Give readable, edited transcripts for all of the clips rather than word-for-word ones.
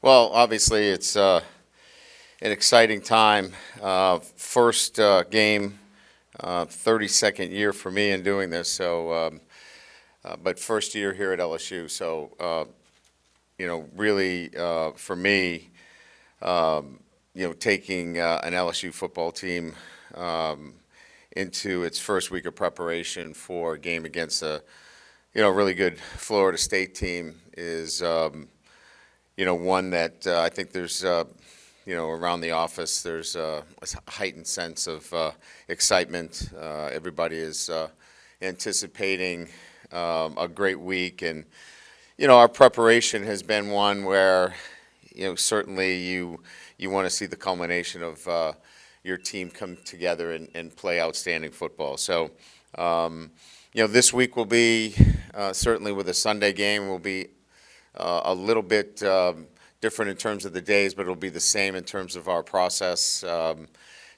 Well, obviously, it's an exciting time. First game, 32nd year for me in doing this. But first year here at LSU. Really for me, taking an LSU football team into its first week of preparation for a game against a really good Florida State team is one that I think there's around the office there's a heightened sense of excitement. Everybody is anticipating a great week, and our preparation has been one where certainly you want to see the culmination of your team come together and play outstanding football. This week will be certainly with a Sunday game will be a little bit different in terms of the days, but it'll be the same in terms of our process.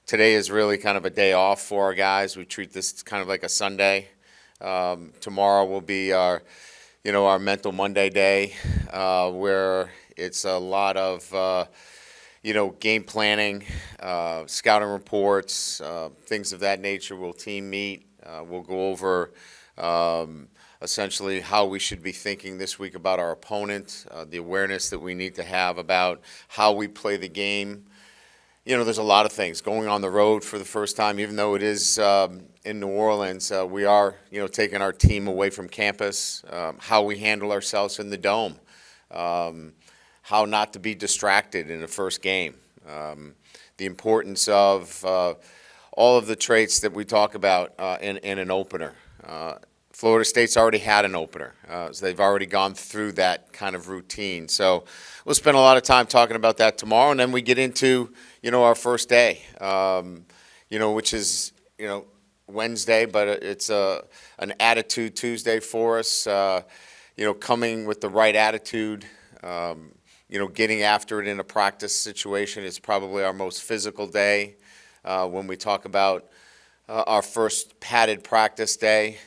Today is really kind of a day off for our guys. We treat this kind of like a Sunday. Tomorrow will be our mental Monday day, where it's a lot of game planning, scouting reports, things of that nature. We'll team meet. We'll go over essentially how we should be thinking this week about our opponent, the awareness that we need to have about how we play the game. There's a lot of things going on the road for the first time, even though it is in New Orleans. We are, taking our team away from campus, how we handle ourselves in the dome, how not to be distracted in the first game, the importance of all of the traits that we talk about in an opener. Florida State's already had an opener, so they've already gone through that kind of routine. So we'll spend a lot of time talking about that tomorrow, and then we get into, our first day, which is, Wednesday, but it's an attitude Tuesday for us, coming with the right attitude, getting after it in a practice situation is probably our most physical day. When we talk about our first padded practice day,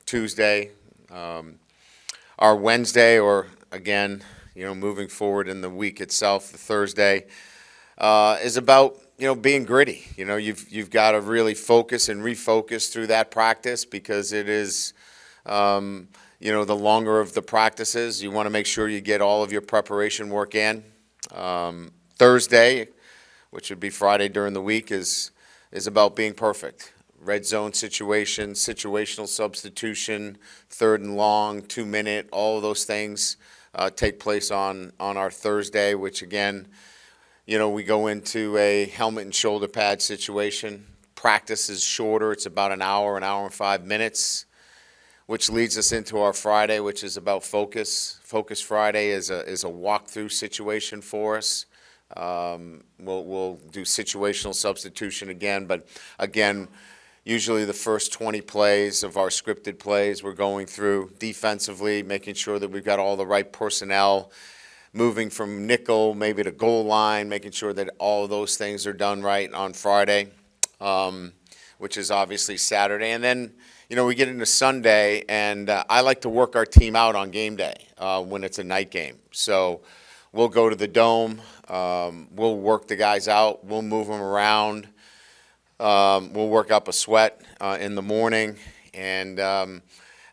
Tuesday, our Wednesday, or again, moving forward in the week itself, the Thursday, is about being gritty. You've got to really focus and refocus through that practice, because it is the longer of the practices. You want to make sure you get all of your preparation work in. Thursday, which would be Friday during the week, is about being perfect. Red zone situation, situational substitution, 3rd and long, 2-minute, all of those things take place on our Thursday, which again, we go into a helmet and shoulder pad situation. Practice is shorter. It's about an hour and 5 minutes, which leads us into our Friday, which is about focus. Focus Friday is a walkthrough situation for us. We'll do situational substitution again, but again, usually the first 20 plays of our scripted plays we're going through defensively, making sure that we've got all the right personnel, moving from nickel maybe to goal line, making sure that all of those things are done right on Friday, which is obviously Saturday. And then, we get into Sunday, and I like to work our team out on game day when it's a night game. So we'll go to the dome. We'll work the guys out. We'll move them around. We'll work up a sweat in the morning. And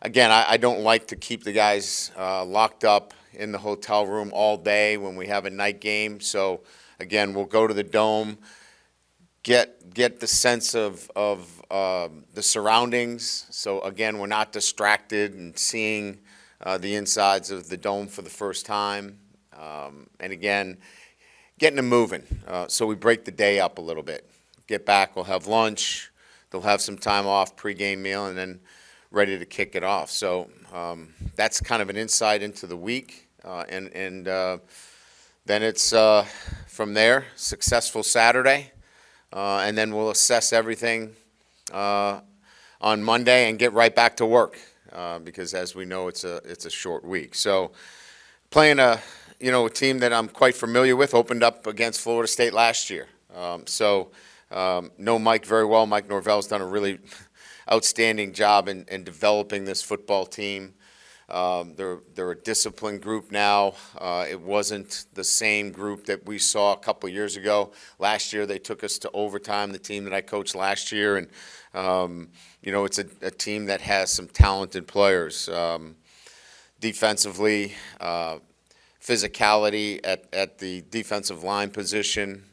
again, I don't like to keep the guys locked up in the hotel room all day when we have a night game. So again, we'll go to the dome, get the sense of the surroundings. So again, we're not distracted and seeing the insides of the dome for the first time. And again, getting them moving. So we break the day up a little bit. Get back, we'll have lunch, they'll have some time off, pregame meal, and then ready to kick it off. So that's kind of an insight into the week. And then it's from there, successful Saturday. And then we'll assess everything on Monday and get right back to work, because as we know, it's a short week. So playing a team that I'm quite familiar with, opened up against Florida State last year. Know Mike very well. Mike Norvell's done a really outstanding job in developing this football team. They're a disciplined group now. It wasn't the same group that we saw a couple years ago. Last year, they took us to overtime, the team that I coached last year, and it's a team that has some talented players. Defensively, physicality at the defensive line position,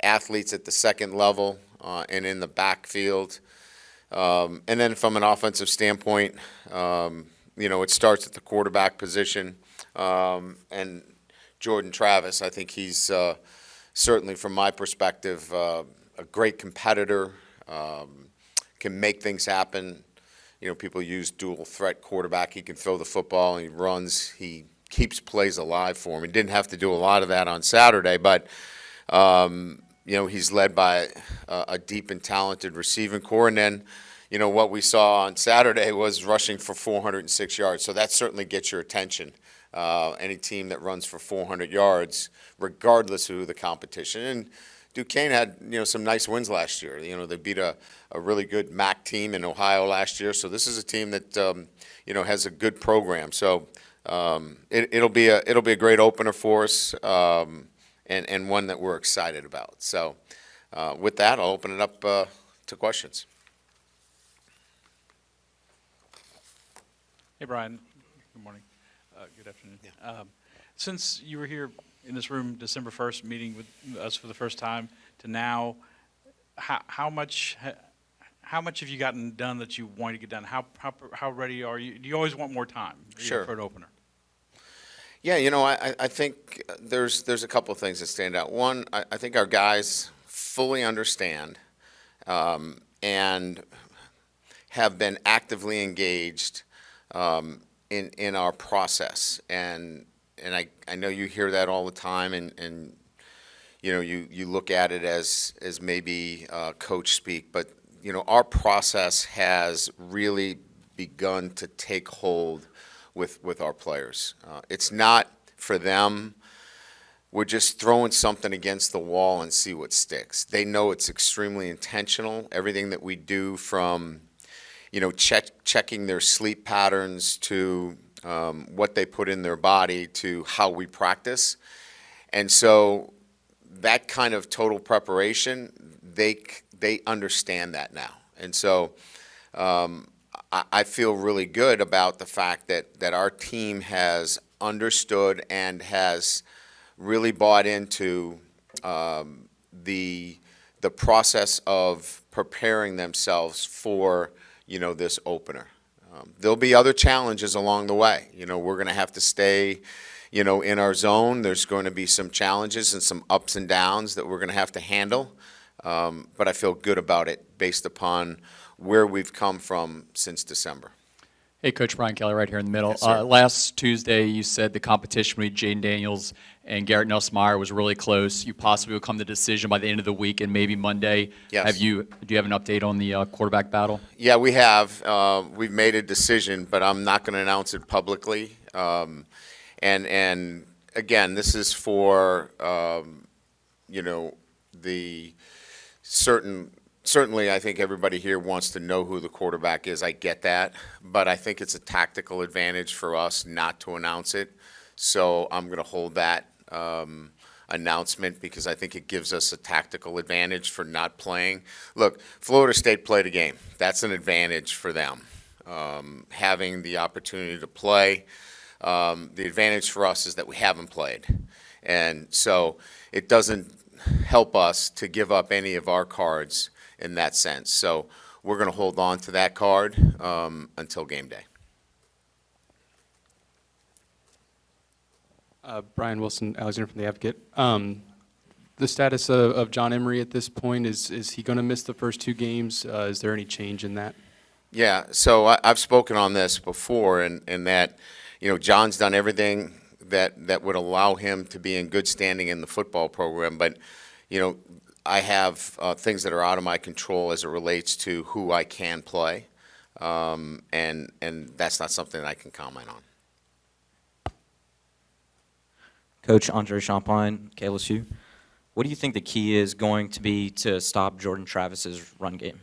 athletes at the second level and in the backfield. And then from an offensive standpoint, it starts at the quarterback position. And Jordan Travis, I think he's certainly, from my perspective, a great competitor, can make things happen. People use dual threat quarterback. He can throw the football, and he runs. He keeps plays alive for him. He didn't have to do a lot of that on Saturday, but he's led by a deep and talented receiving core. And then, what we saw on Saturday was rushing for 406 yards. So that certainly gets your attention. Any team that runs for 400 yards, regardless of who the competition. And Duquesne had, some nice wins last year. They beat a really good MAC team in Ohio last year. So this is a team that, has a good program. So it'll be a great opener for us, and one that we're excited about. So with that, I'll open it up to questions. Hey, Brian. Good morning. Good afternoon. Yeah. Since you were here in this room December 1st, meeting with us for the first time to now, how much have you gotten done that you want to get done? How ready are you? Do you always want more time Sure. for an opener? Yeah, I think there's a couple of things that stand out. One, I think our guys fully understand and have been actively engaged in our process, and I know you hear that all the time, and you look at it as maybe coach speak, but our process has really begun to take hold with our players. It's not for them. We're just throwing something against the wall and see what sticks. They know it's extremely intentional. Everything that we do, from checking their sleep patterns to what they put in their body to how we practice. And so that kind of total preparation, they understand that now. And so I feel really good about the fact that our team has understood and has really bought into the process of preparing themselves for this opener. There'll be other challenges along the way. We're going to have to stay in our zone. There's going to be some challenges and some ups and downs that we're going to have to handle. But I feel good about it based upon where we've come from since December. Hey, Coach, Brian Kelly right here in the middle. Yes, sir. Last Tuesday, you said the competition between Jaden Daniels and Garrett Nussmeier was really close. You possibly will come to a decision by the end of the week and maybe Monday. Yes. Do you have an update on the quarterback battle? Yeah, we have. We've made a decision, but I'm not going to announce it publicly. And again, this is for the certainly I think everybody here wants to know who the quarterback is. I get that, but I think it's a tactical advantage for us not to announce it. So I'm going to hold that announcement because I think it gives us a tactical advantage for not playing. Look, Florida State played a game. That's an advantage for them, having the opportunity to play. The advantage for us is that we haven't played. And so it doesn't help us to give up any of our cards in that sense. So we're going to hold on to that card until game day. Brian Wilson, Alexander from The Advocate. The status of John Emery at this point, is he going to miss the first two games? Is there any change in that? Yeah, so I've spoken on this before, and that, John's done everything that would allow him to be in good standing in the football program, but, I have things that are out of my control as it relates to who I can play, and that's not something that I can comment on. Coach Andre Champagne, KLSU. What do you think the key is going to be to stop Jordan Travis's run game?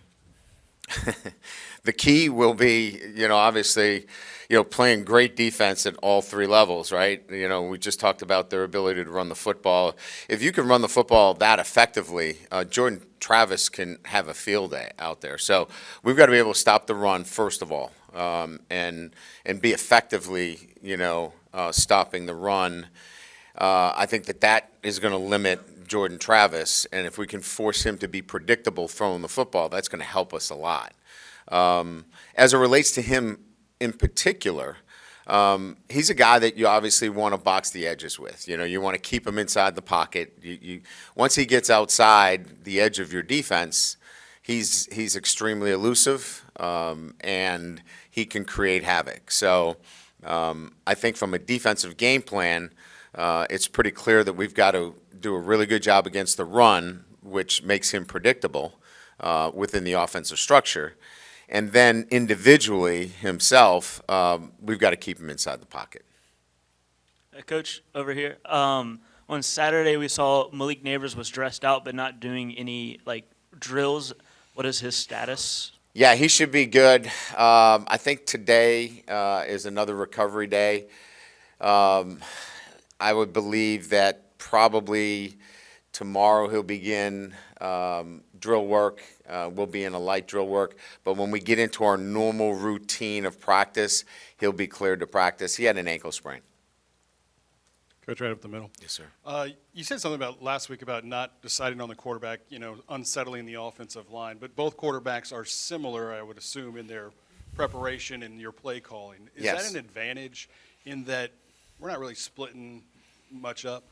the key will be, obviously, playing great defense at all three levels, right? We just talked about their ability to run the football. If you can run the football that effectively, Jordan Travis can have a field day out there. So we've got to be able to stop the run first of all, and be effectively, stopping the run. I think that is going to limit Jordan Travis, and if we can force him to be predictable throwing the football, that's going to help us a lot. As it relates to him in particular, he's a guy that you obviously want to box the edges with. You want to keep him inside the pocket. Once he gets outside the edge of your defense, he's extremely elusive, and he can create havoc. So I think from a defensive game plan, it's pretty clear that we've got to do a really good job against the run, which makes him predictable within the offensive structure. And then individually himself, we've got to keep him inside the pocket. Coach, over here. On Saturday, we saw Malik Neighbors was dressed out but not doing any drills. What is his status? Yeah, he should be good. I think today is another recovery day. I would believe that probably tomorrow he'll begin drill work. We'll be in a light drill work. But when we get into our normal routine of practice, he'll be cleared to practice. He had an ankle sprain. Coach, right up the middle. Yes, sir. You said something about last week about not deciding on the quarterback, unsettling the offensive line. But both quarterbacks are similar, I would assume, in their preparation and your play calling. Is Yes. that an advantage in that we're not really splitting much up?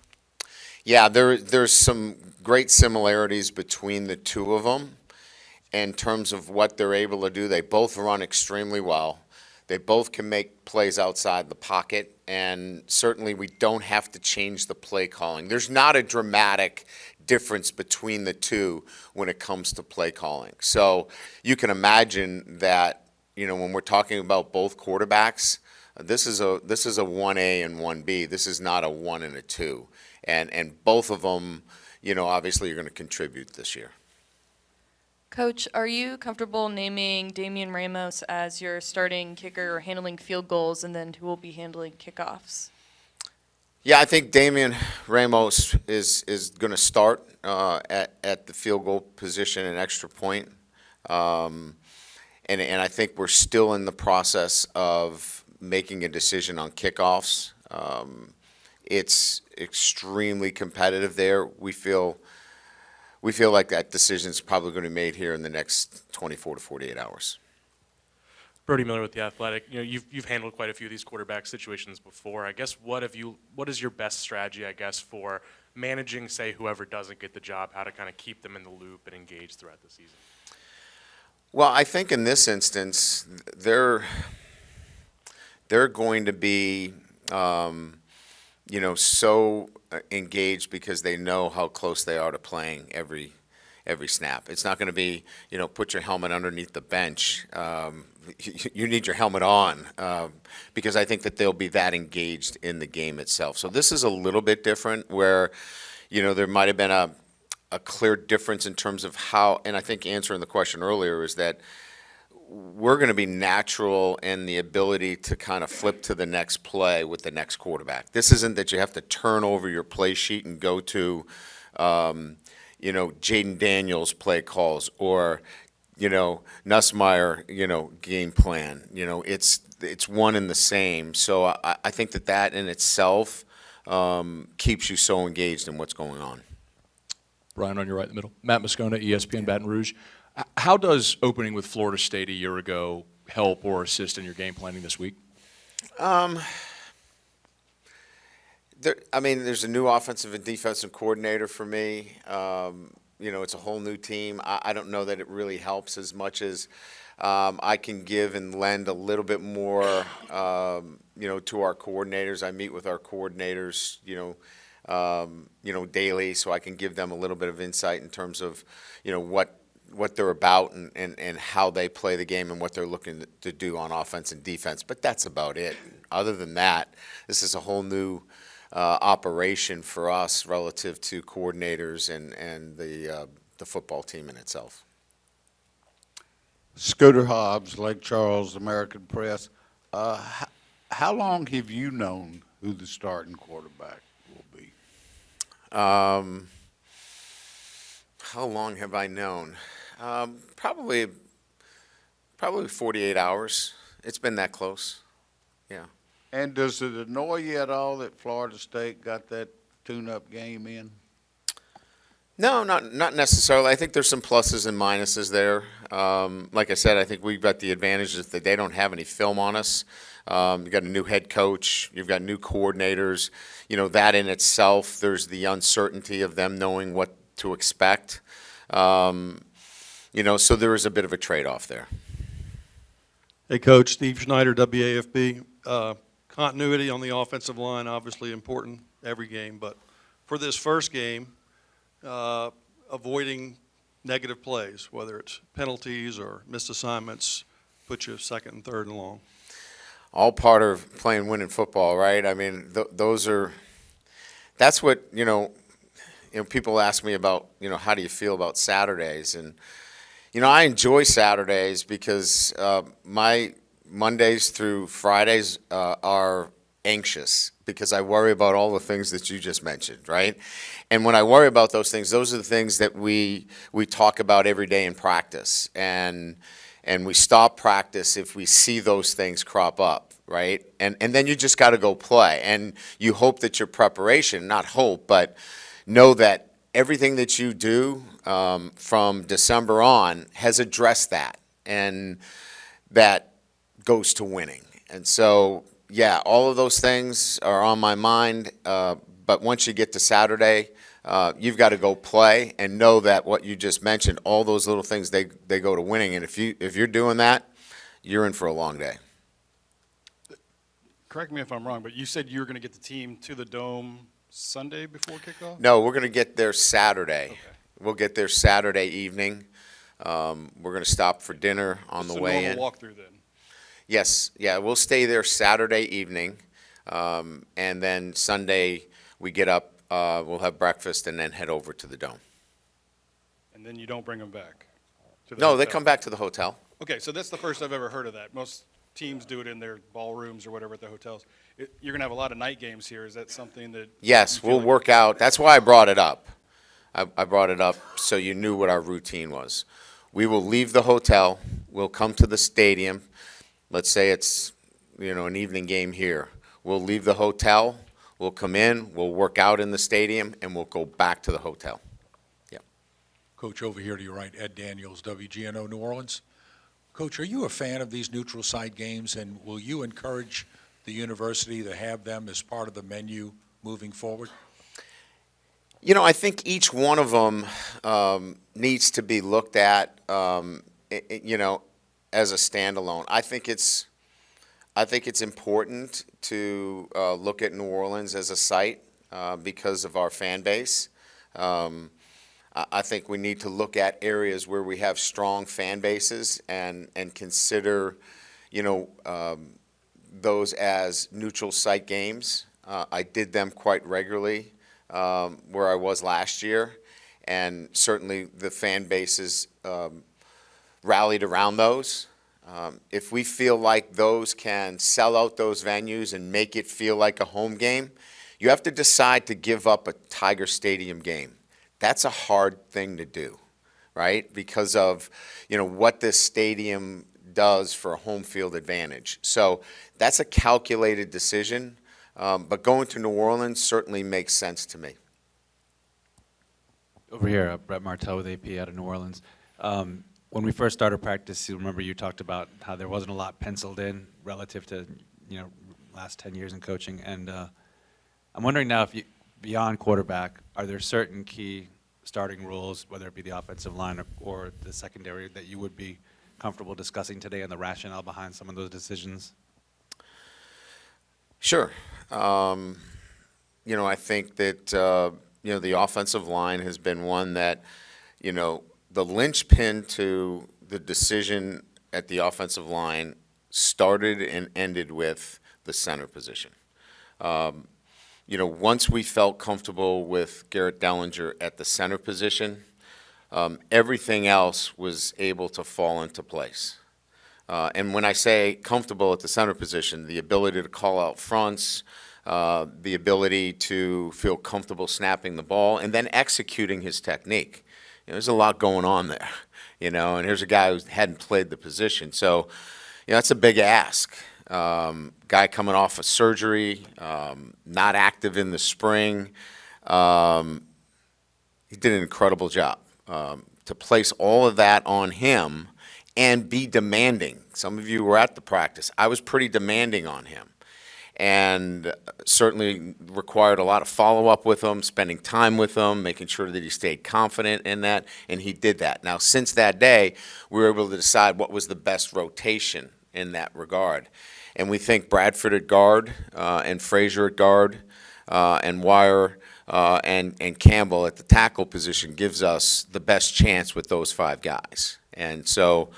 Yeah, there's some great similarities between the two of them in terms of what they're able to do. They both run extremely well. They both can make plays outside the pocket, and certainly we don't have to change the play calling. There's not a dramatic difference between the two when it comes to play calling. So you can imagine that, when we're talking about both quarterbacks, this is a 1A and 1B. This is not a 1 and a 2. And both of them, obviously are going to contribute this year. Coach, are you comfortable naming Damian Ramos as your starting kicker or handling field goals, and then who will be handling kickoffs? Yeah, I think Damian Ramos is going to start at the field goal position and extra point. And I think we're still in the process of making a decision on kickoffs. It's extremely competitive there. We feel like that decision is probably going to be made here in the next 24 to 48 hours. Brody Miller with The Athletic. You've handled quite a few of these quarterback situations before. I guess what is your best strategy, I guess, for managing, say, whoever doesn't get the job, how to kind of keep them in the loop and engaged throughout the season? Well, I think in this instance, they're going to be, so engaged because they know how close they are to playing every snap. It's not going to be, put your helmet underneath the bench. You need your helmet on because I think that they'll be that engaged in the game itself. So this is a little bit different where, there might have been a clear difference in terms of how, and I think answering the question earlier is that we're going to be natural in the ability to kind of flip to the next play with the next quarterback. This isn't that you have to turn over your play sheet and go to, Jaden Daniels play calls or, Nussmeier, game plan. It's one and the same. So I think that in itself keeps you so engaged in what's going on. Brian, on your right in the middle. Matt Moscona, ESPN Baton Rouge. How does opening with Florida State a year ago help or assist in your game planning this week? There's a new offensive and defensive coordinator for me. It's a whole new team. I don't know that it really helps as much as I can give and lend a little bit more, to our coordinators. I meet with our coordinators, daily, so I can give them a little bit of insight in terms of, what they're about and how they play the game and what they're looking to do on offense and defense. But that's about it. Other than that, this is a whole new operation for us relative to coordinators and the football team in itself. Scooter Hobbs, Lake Charles, American Press. How long have you known who the starting quarterback will be? How long have I known? Probably 48 hours. It's been that close. Yeah. And does it annoy you at all that Florida State got that tune-up game in? No, not necessarily. I think there's some pluses and minuses there. Like I said, I think we've got the advantages that they don't have any film on us. You've got a new head coach. You've got new coordinators. You know, that in itself, there's the uncertainty of them knowing what to expect. You know, so there is a bit of a trade-off there. Hey, Coach, Steve Schneider, WAFB. Continuity on the offensive line, obviously important every game, but for this first game, avoiding negative plays, whether it's penalties or missed assignments, put you second and third and long. All part of playing winning football, right? I mean, that's what, people ask me about, how do you feel about Saturdays? And, I enjoy Saturdays because my Mondays through Fridays are anxious because I worry about all the things that you just mentioned, right? And when I worry about those things, those are the things that we talk about every day in practice. And we stop practice if we see those things crop up, right? And then you just got to go play. And you hope that your preparation, not hope, but know that everything that you do from December on has addressed that. And that goes to winning. And so, yeah, all of those things are on my mind. But once you get to Saturday, you've got to go play and know that what you just mentioned, all those little things, they go to winning. And if you're doing that, you're in for a long day. Correct me if I'm wrong, but you said you were going to get the team to the Dome Sunday before kickoff? No, we're going to get there Saturday. Okay. We'll get there Saturday evening. We're going to stop for dinner on the way in. It's a normal walkthrough then? Yes, yeah, we'll stay there Saturday evening, and then Sunday we get up, we'll have breakfast, and then head over to the Dome. And then you don't bring them back? To the No, they hotel? come back to the hotel. Okay, so that's the first I've ever heard of that. Most teams do it in their ballrooms or whatever at the hotels. You're going to have a lot of night games here. Is that something that? Yes, you feel we'll like- work out. That's why I brought it up. I brought it up so you knew what our routine was. We will leave the hotel, we'll come to the stadium. Let's say it's, an evening game here. We'll leave the hotel, we'll come in, we'll work out in the stadium, and we'll go back to the hotel. Coach, over here to your right, Ed Daniels, WGNO New Orleans. Coach, are you a fan of these neutral site games, and will you encourage the university to have them as part of the menu moving forward? I think each one of them needs to be looked at, as a standalone. I think it's important to look at New Orleans as a site because of our fan base. I think we need to look at areas where we have strong fan bases and consider, those as neutral site games. I did them quite regularly where I was last year, and certainly the fan bases rallied around those. If we feel like those can sell out those venues and make it feel like a home game, you have to decide to give up a Tiger Stadium game. That's a hard thing to do, right? Because of, what this stadium does for a home field advantage. So that's a calculated decision, but going to New Orleans certainly makes sense to me. Over here, Brett Martell with AP out of New Orleans. When we first started practice, you remember you talked about how there wasn't a lot penciled in relative to, last 10 years in coaching. And I'm wondering now, if beyond quarterback, are there certain key starting rules, whether it be the offensive line or the secondary, that you would be comfortable discussing today and the rationale behind some of those decisions? Sure. I think that, the offensive line has been one that, the linchpin to the decision at the offensive line started and ended with the center position. Once we felt comfortable with Garrett Dellinger at the center position, everything else was able to fall into place. And when I say comfortable at the center position, the ability to call out fronts, the ability to feel comfortable snapping the ball, and then executing his technique. There's a lot going on there, and here's a guy who hadn't played the position. So, that's a big ask. Guy coming off of surgery, not active in the spring. He did an incredible job. To place all of that on him and be demanding. Some of you were at the practice. I was pretty demanding on him, and certainly required a lot of follow-up with him, spending time with him, making sure that he stayed confident in that, and he did that. Now, since that day, we were able to decide what was the best rotation in that regard. And we think Bradford at guard, and Frazier at guard, and Wire and Campbell at the tackle position gives us the best chance with those 5 guys. And so,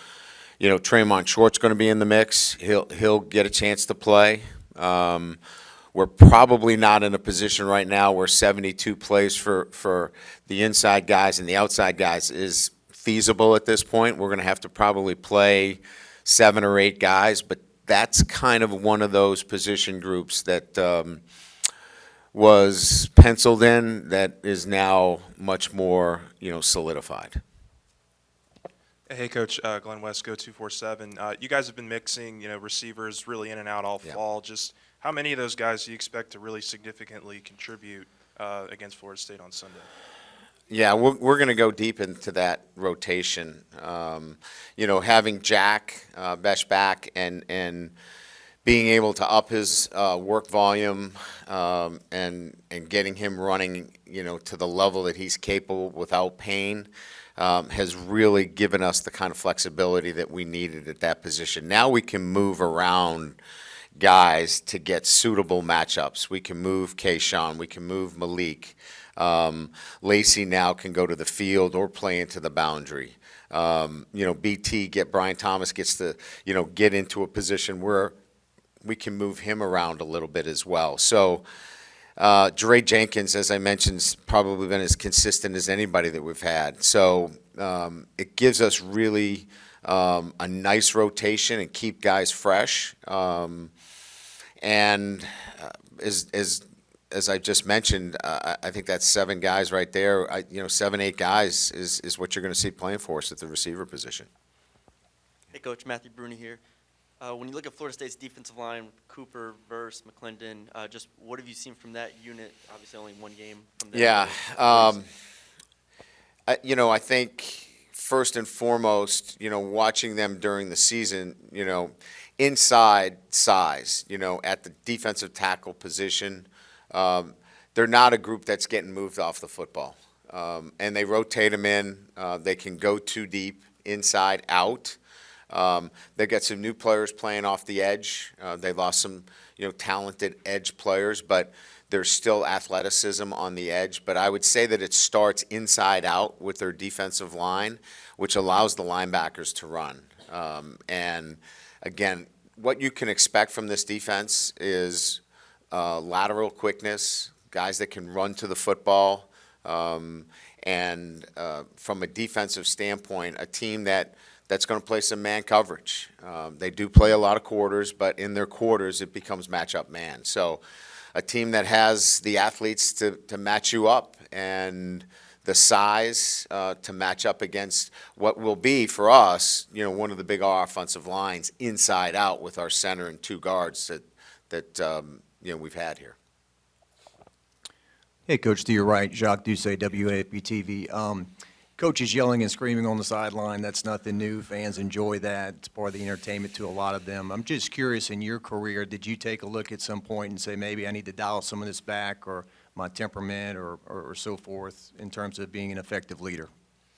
Tremont Short's going to be in the mix. He'll get a chance to play. We're probably not in a position right now where 72 plays for the inside guys and the outside guys is feasible at this point. We're going to have to probably play 7 or 8 guys, but that's kind of one of those position groups that was penciled in that is now much more, solidified. Hey, Coach, Glenn West, Go 247. You guys have been mixing, receivers really in and out all fall. Just how many of those guys do you expect to really significantly contribute against Florida State on Sunday? Yeah, we're going to go deep into that rotation. Having Jack Besh back and being able to up his work volume and getting him running, to the level that he's capable without pain has really given us the kind of flexibility that we needed at that position. Now we can move around guys to get suitable matchups. We can move Kayshawn. We can move Malik. Lacey now can go to the field or play into the boundary. Brian Thomas gets to, get into a position where we can move him around a little bit as well. So Dre Jenkins, as I mentioned, has probably been as consistent as anybody that we've had. So it gives us really a nice rotation and keep guys fresh. And as I just mentioned, I think that's 7 guys right there. 7, 8 guys is what you're going to see playing for us at the receiver position. Hey, Coach, Matthew Bruni here. When you look at Florida State's defensive line, Cooper, Verse, McClendon, just what have you seen from that unit? Obviously, only one game from them. Yeah. I think first and foremost, watching them during the season, inside size, at the defensive tackle position, they're not a group that's getting moved off the football. And they rotate them in. They can go too deep, inside, out. They've got some new players playing off the edge. They lost some, talented edge players, but there's still athleticism on the edge. But I would say that it starts inside out with their defensive line, which allows the linebackers to run. And again, what you can expect from this defense is lateral quickness, guys that can run to the football, and from a defensive standpoint, a team that's going to play some man coverage. They do play a lot of quarters, but in their quarters, it becomes matchup man. So a team that has the athletes to match you up and the size to match up against what will be, for us, one of the big offensive lines inside out with our center and 2 guards that we've had here. Hey, Coach, to your right, Jacques Doucet, WAFB-TV. Coach is yelling and screaming on the sideline. That's nothing new. Fans enjoy that. It's part of the entertainment to a lot of them. I'm just curious, in your career, did you take a look at some point and say, maybe I need to dial some of this back, or my temperament or so forth, in terms of being an effective leader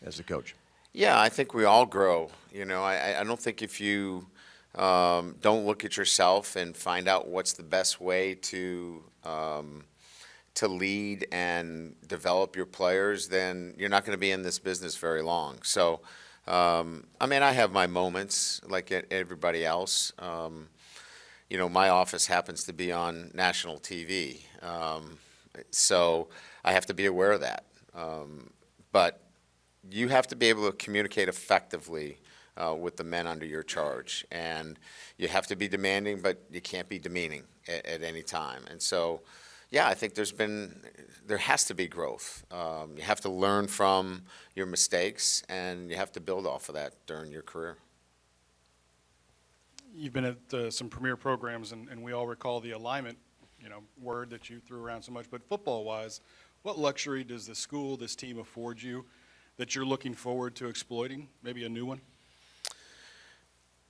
as a coach? Yeah, I think we all grow. I don't think if you don't look at yourself and find out what's the best way to lead and develop your players, then you're not going to be in this business very long. So, I have my moments like everybody else. My office happens to be on national TV, so I have to be aware of that. But you have to be able to communicate effectively with the men under your charge. And you have to be demanding, but you can't be demeaning at any time. And so, yeah, I think there has to be growth. You have to learn from your mistakes, and you have to build off of that during your career. You've been at some premier programs, and we all recall the alignment, word that you threw around so much. But football-wise, what luxury does the school, this team afford you that you're looking forward to exploiting, maybe a new one?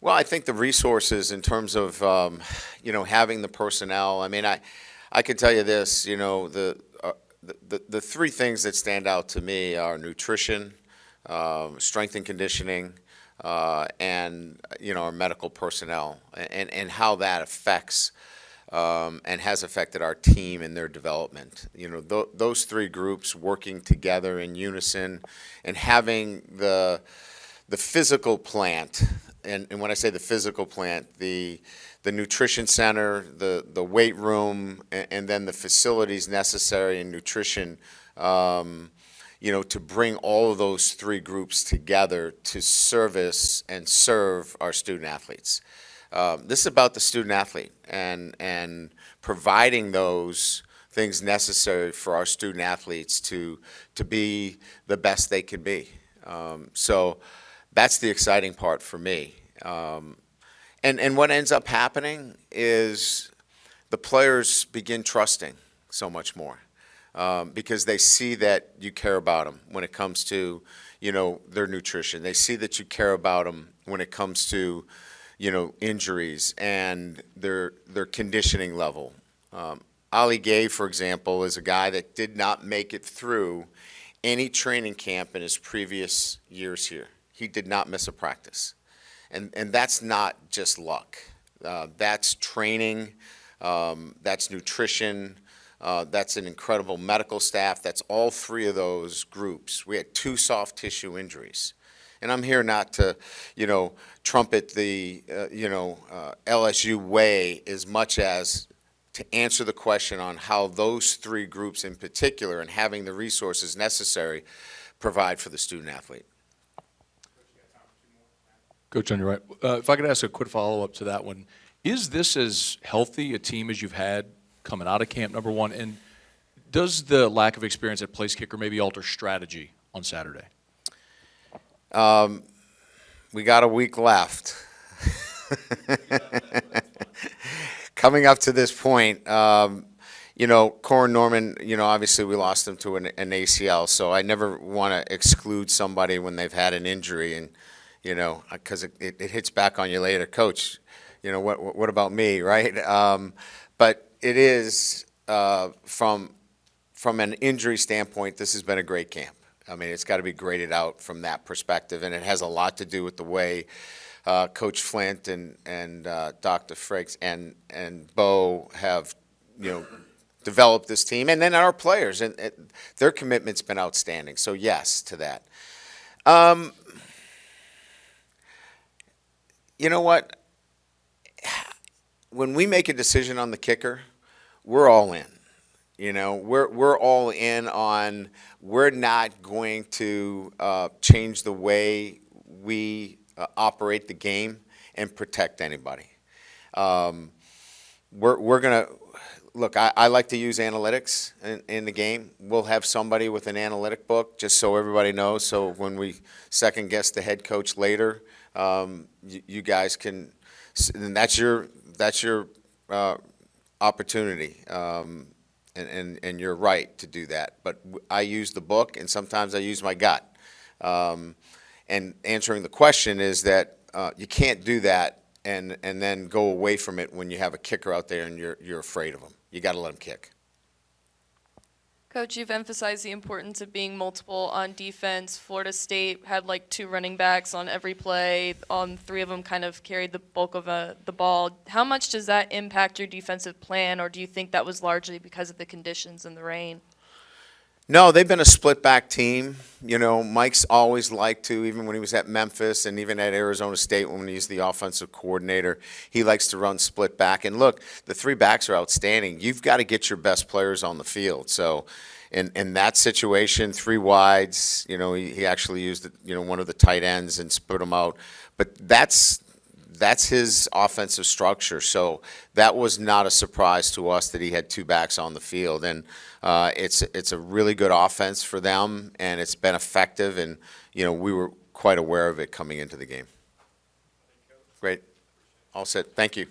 Well, I think the resources in terms of, having the personnel. I mean, I could tell you this, the three things that stand out to me are nutrition, strength and conditioning, and, our medical personnel, and how that affects and has affected our team and their development. Those three groups working together in unison and having the physical plant, and when I say the physical plant, the nutrition center, the weight room, and then the facilities necessary in nutrition, to bring all of those three groups together to service and serve our student athletes. This is about the student athlete and providing those things necessary for our student athletes to be the best they can be. So that's the exciting part for me. And what ends up happening is the players begin trusting so much more because they see that you care about them when it comes to, their nutrition. They see that you care about them when it comes to, injuries and their conditioning level. Ali Gay, for example, is a guy that did not make it through any training camp in his previous years here. He did not miss a practice. And that's not just luck. That's training, that's nutrition, that's an incredible medical staff. That's all three of those groups. We had 2 soft tissue injuries. And I'm here not to, trumpet the, LSU way as much as to answer the question on how those 3 groups in particular and having the resources necessary provide for the student athlete. Coach, on your right, if I could ask a quick follow-up to that one, is this as healthy a team as you've had coming out of camp, number one, and does the lack of experience at place kicker maybe alter strategy on Saturday? We got a week left. Coming up to this point, Corin Norman, obviously we lost him to an ACL, so I never want to exclude somebody when they've had an injury, and because it hits back on you later, Coach. What about me, right? But it is from an injury standpoint, this has been a great camp. I mean, it's got to be graded out from that perspective, and it has a lot to do with the way Coach Flint and Dr. Frakes and Bo have, developed this team, and then our players, and their commitment's been outstanding. So yes to that. You know what? When we make a decision on the kicker, we're all in. We're all in on we're not going to change the way we operate the game and protect anybody. We're going to look. I like to use analytics in the game. We'll have somebody with an analytic book just so everybody knows. So when we second guess the head coach later, you guys can, and that's your opportunity. And you're right to do that. But I use the book, and sometimes I use my gut. And answering the question is that you can't do that and then go away from it when you have a kicker out there and you're afraid of him. You got to let him kick. Coach, you've emphasized the importance of being multiple on defense. Florida State had 2 running backs on every play. 3 of them kind of carried the bulk of the ball. How much does that impact your defensive plan, or do you think that was largely because of the conditions and the rain? No, they've been a split back team. Mike's always liked to, even when he was at Memphis and even at Arizona State when he's the offensive coordinator, he likes to run split back. And look, the 3 backs are outstanding. You've got to get your best players on the field. So in that situation, 3 wides, he actually used, one of the tight ends and split them out. But that's his offensive structure. So that was not a surprise to us that he had 2 backs on the field. And it's a really good offense for them, and it's been effective. And, we were quite aware of it coming into the game. Great. All set. Thank you.